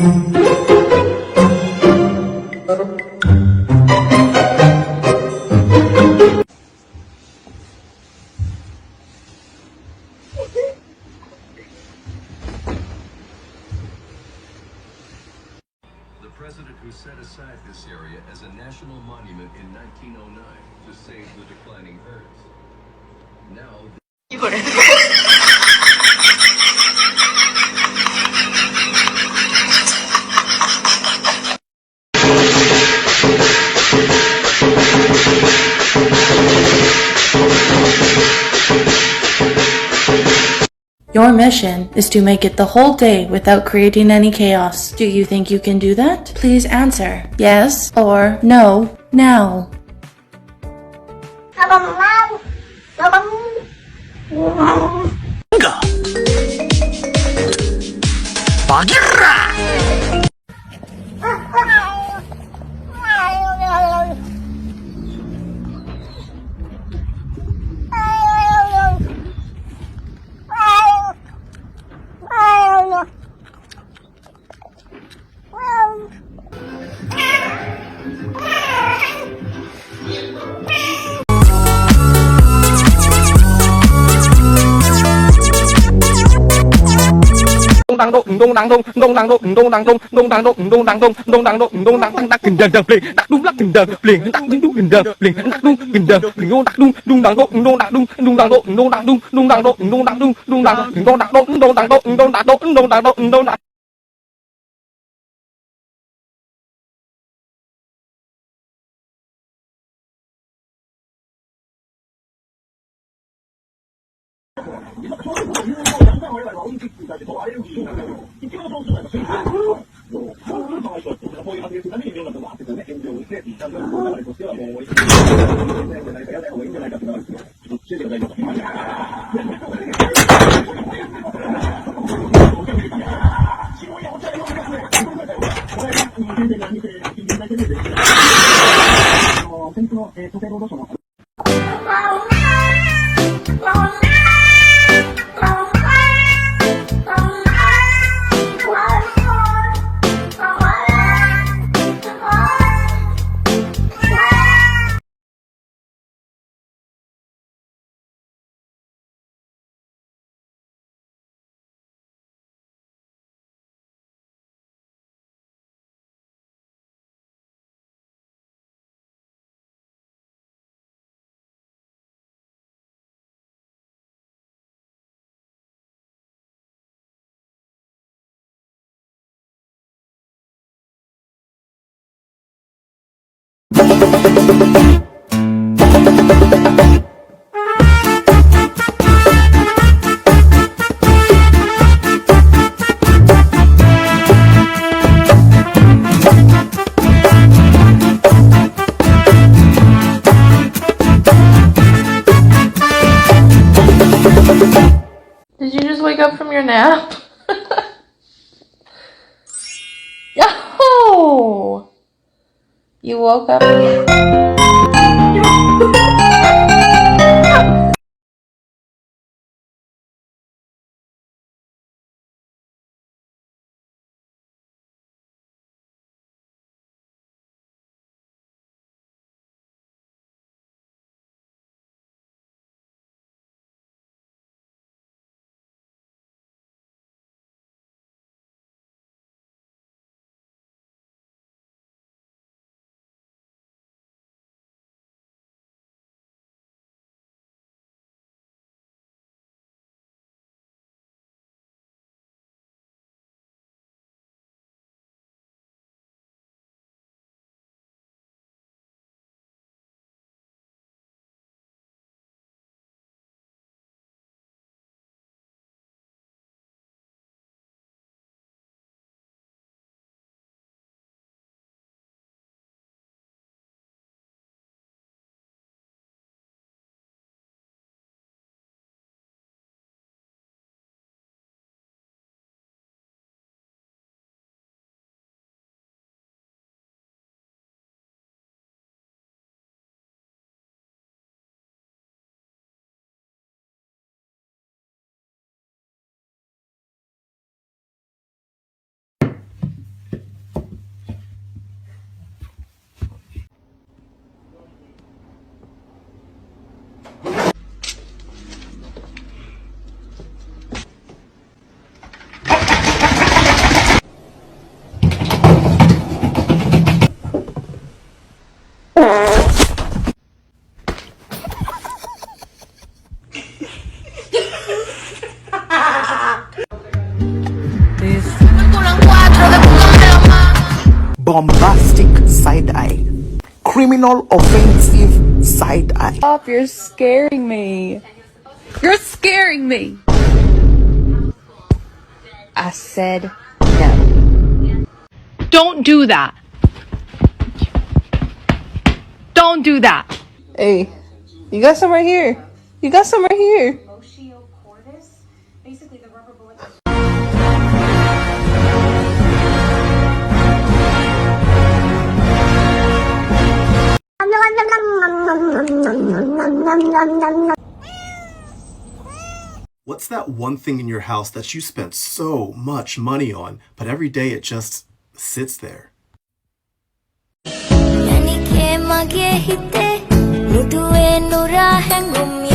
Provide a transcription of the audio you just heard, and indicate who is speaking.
Speaker 1: The president who set aside this area as a national monument in 1909 to save the declining herds. Now,
Speaker 2: Your mission is to make it the whole day without creating any chaos. Do you think you can do that? Please answer yes or no now. Did you just wake up from your nap? Yo! You woke up.
Speaker 3: criminal offensive side eye.
Speaker 4: Stop, you're scaring me. You're scaring me. I said no. Don't do that. Don't do that. Hey, you got some right here. You got some right here.
Speaker 5: Osteoportis, basically the rubber bullet.
Speaker 6: What's that one thing in your house that you spent so much money on, but every day it just sits there?
Speaker 7: Yani ke mage hite nuduwe nura hengum